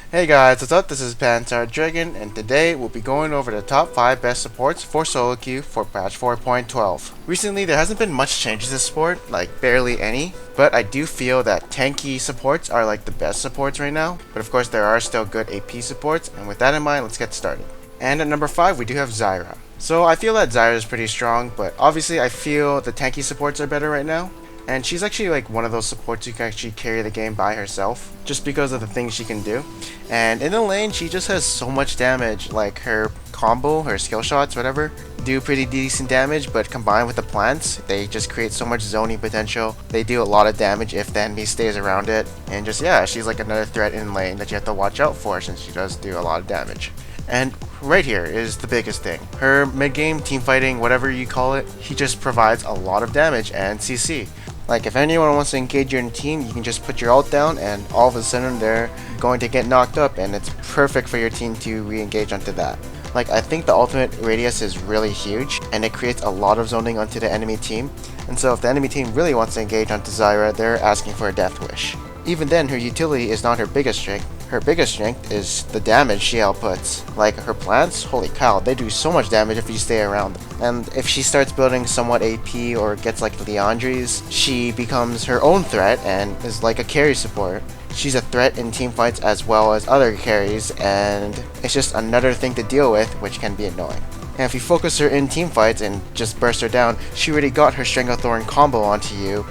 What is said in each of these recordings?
Hey guys, what's up? This is Panzer Dragon, and today we'll be going over the top 5 best supports for solo queue for patch 4.12. Recently, there hasn't been much changes to support, like barely any, but I do feel that tanky supports are like the best supports right now. But of course, there are still good AP supports, and with that in mind, let's get started. And at number 5, we do have Zyra. So I feel that Zyra is pretty strong, but obviously I feel the tanky supports are better right now. And she's actually like one of those supports who can actually carry the game by herself, just because of the things she can do. And in the lane, she just has so much damage, like her combo, her skill shots, whatever, do pretty decent damage, but combined with the plants, they just create so much zoning potential. They do a lot of damage if the enemy stays around it. And just, yeah, she's like another threat in lane that you have to watch out for since she does do a lot of damage. And right here is the biggest thing. Her mid-game team fighting, whatever you call it, he just provides a lot of damage and CC. Like, if anyone wants to engage your team, you can just put your ult down and all of a sudden they're going to get knocked up, and it's perfect for your team to re-engage onto that. Like, I think the ultimate radius is really huge, and it creates a lot of zoning onto the enemy team. And so if the enemy team really wants to engage onto Zyra, they're asking for a death wish. Even then, her utility is not her biggest strength. Her biggest strength is the damage she outputs. Like, her plants, holy cow, they do so much damage if you stay around them. And if she starts building somewhat AP or gets like Leandri's, she becomes her own threat and is like a carry support. She's a threat in team fights as well as other carries, and it's just another thing to deal with, which can be annoying. And if you focus her in team fights and just burst her down, she already got her Stranglethorn combo onto you,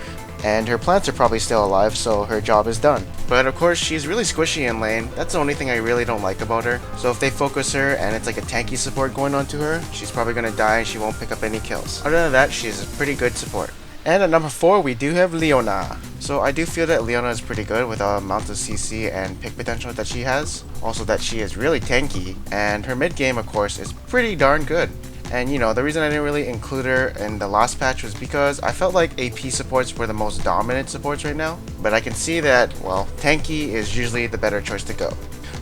and her plants are probably still alive, so her job is done. But of course, she's really squishy in lane. That's the only thing I really don't like about her. So if they focus her and it's like a tanky support going on to her, she's probably going to die and she won't pick up any kills. Other than that, she's a pretty good support. And at number 4, we do have Leona. So I do feel that Leona is pretty good with the amount of CC and pick potential that she has. Also that she is really tanky, and her mid game, of course, is pretty darn good. And you know, the reason I didn't really include her in the last patch was because I felt like AP supports were the most dominant supports right now. But I can see that, well, tanky is usually the better choice to go.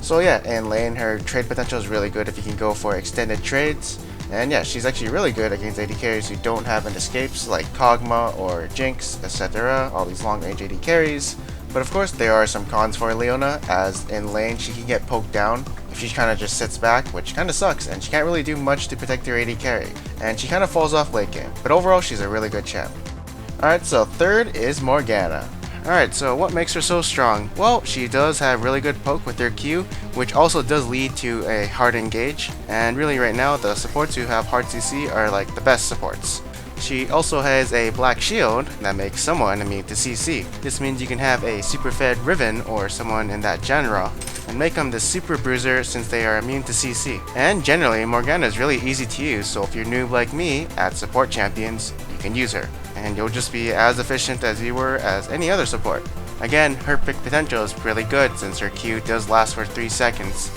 So yeah, in lane, her trade potential is really good if you can go for extended trades. And yeah, she's actually really good against AD carries who don't have an escapes like Kog'Maw or Jinx, etc. All these long range AD carries. But of course, there are some cons for Leona, as in lane she can get poked down if she kind of just sits back, which kind of sucks, and she can't really do much to protect her AD carry. And she kind of falls off late game, but overall she's a really good champ. Alright, so third is Morgana. Alright, so what makes her so strong? Well, she does have really good poke with her Q, which also does lead to a hard engage, and really right now the supports who have hard CC are like the best supports. She also has a black shield that makes someone immune to CC. This means you can have a super fed Riven or someone in that genre and make them the super bruiser since they are immune to CC. And generally, Morgana is really easy to use, so if you're noob like me at support champions, you can use her. And you'll just be as efficient as you were as any other support. Again, her pick potential is really good since her Q does last for 3 seconds.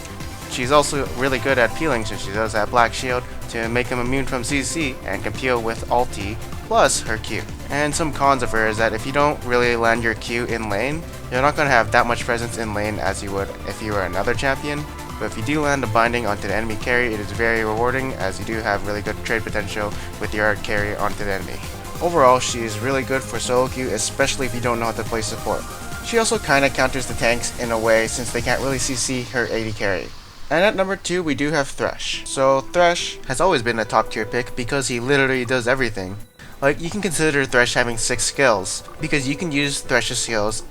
She's also really good at peeling since she does that black shield to make them immune from CC and can peel with ulti plus her Q. And some cons of her is that if you don't really land your Q in lane, you're not going to have that much presence in lane as you would if you were another champion. But if you do land a binding onto the enemy carry, it is very rewarding as you do have really good trade potential with your hard carry onto the enemy. Overall, she is really good for solo queue, especially if you don't know how to play support. She also kinda counters the tanks in a way since they can't really CC her AD carry. And at number 2, we do have Thresh. So Thresh has always been a top tier pick because he literally does everything. Like, you can consider Thresh having 6 skills, because you can use Thresh's skills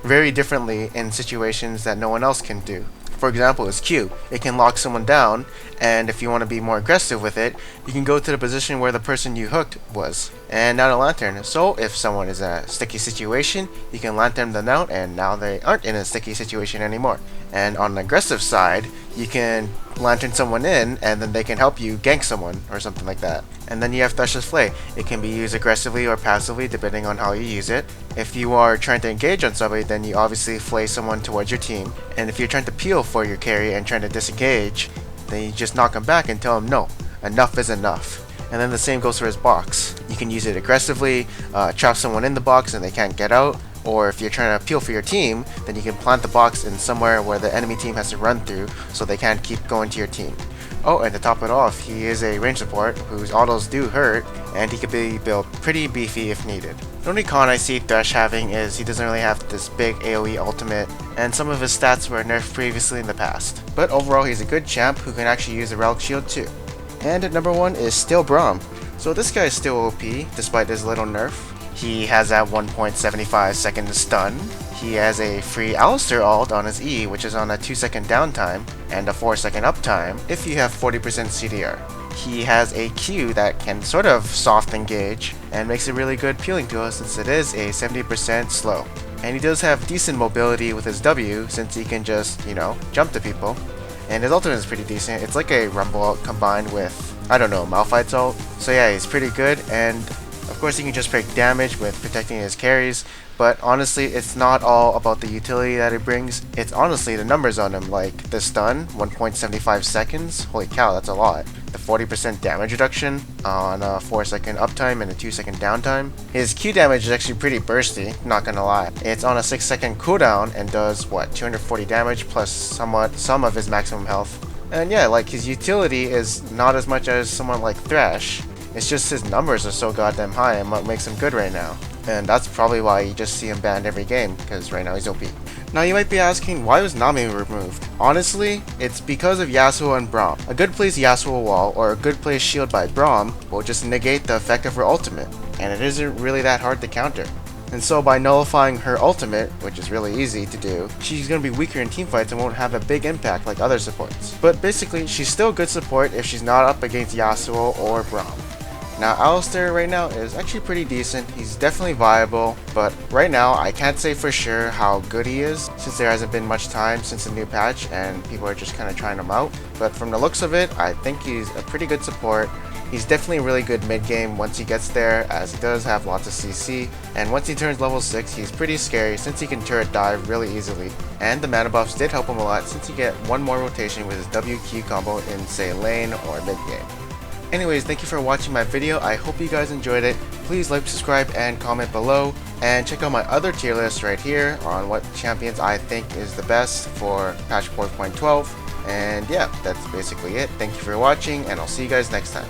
very differently in situations that no one else can do. For example, his Q. It can lock someone down, and if you want to be more aggressive with it, you can go to the position where the person you hooked was, and not a lantern. So if someone is in a sticky situation, you can lantern them out, and now they aren't in a sticky situation anymore. And on the aggressive side, you can lantern someone in, and then they can help you gank someone, or something like that. And then you have Thresh's Flay. It can be used aggressively or passively depending on how you use it. If you are trying to engage on somebody, then you obviously flay someone towards your team. And if you're trying to peel for your carry and trying to disengage, then you just knock him back and tell him no, enough is enough. And then the same goes for his box. You can use it aggressively, trap someone in the box and they can't get out, or if you're trying to peel for your team, then you can plant the box in somewhere where the enemy team has to run through so they can't keep going to your team. Oh, and to top it off, he is a range support whose autos do hurt, and he could be built pretty beefy if needed. The only con I see Thresh having is he doesn't really have this big AoE ultimate, and some of his stats were nerfed previously in the past. But overall, he's a good champ who can actually use a relic shield too. And at number 1 is still Braum. So this guy is still OP, despite his little nerf. He has that 1.75 second stun. He has a free Alistair ult on his E, which is on a 2-second downtime and a 4-second uptime if you have 40% CDR. He has a Q that can sort of soft engage and makes it really good peeling tool since it is a 70% slow. And he does have decent mobility with his W since he can just, jump to people. And his ultimate is pretty decent. It's like a Rumble ult combined with, Malphite's ult. So yeah, he's pretty good, and of course he can just break damage with protecting his carries, but honestly it's not all about the utility that it brings. It's honestly the numbers on him, like the stun, 1.75 seconds, holy cow, that's a lot. The 40% damage reduction on a 4-second uptime and a 2-second downtime. His Q damage is actually pretty bursty, not gonna lie. It's on a 6-second cooldown and does, 240 damage plus some of his maximum health. And yeah, like his utility is not as much as someone like Thresh. It's just his numbers are so goddamn high and what makes him good right now. And that's probably why you just see him banned every game, because right now he's OP. Now you might be asking, why was Nami removed? Honestly, it's because of Yasuo and Braum. A good placed Yasuo wall or a good placed shield by Braum will just negate the effect of her ultimate, and it isn't really that hard to counter. And so by nullifying her ultimate, which is really easy to do, she's going to be weaker in teamfights and won't have a big impact like other supports. But basically, she's still good support if she's not up against Yasuo or Braum. Now Alistair right now is actually pretty decent. He's definitely viable, but right now I can't say for sure how good he is since there hasn't been much time since the new patch and people are just kind of trying him out. But from the looks of it, I think he's a pretty good support. He's definitely really good mid-game once he gets there, as he does have lots of CC, and once he turns level 6 he's pretty scary since he can turret dive really easily. And the mana buffs did help him a lot since you get one more rotation with his WQ combo in say lane or mid-game. Anyways, thank you for watching my video. I hope you guys enjoyed it. Please like, subscribe, and comment below. And check out my other tier list right here on what champions I think is the best for patch 4.12. And yeah, that's basically it. Thank you for watching, and I'll see you guys next time.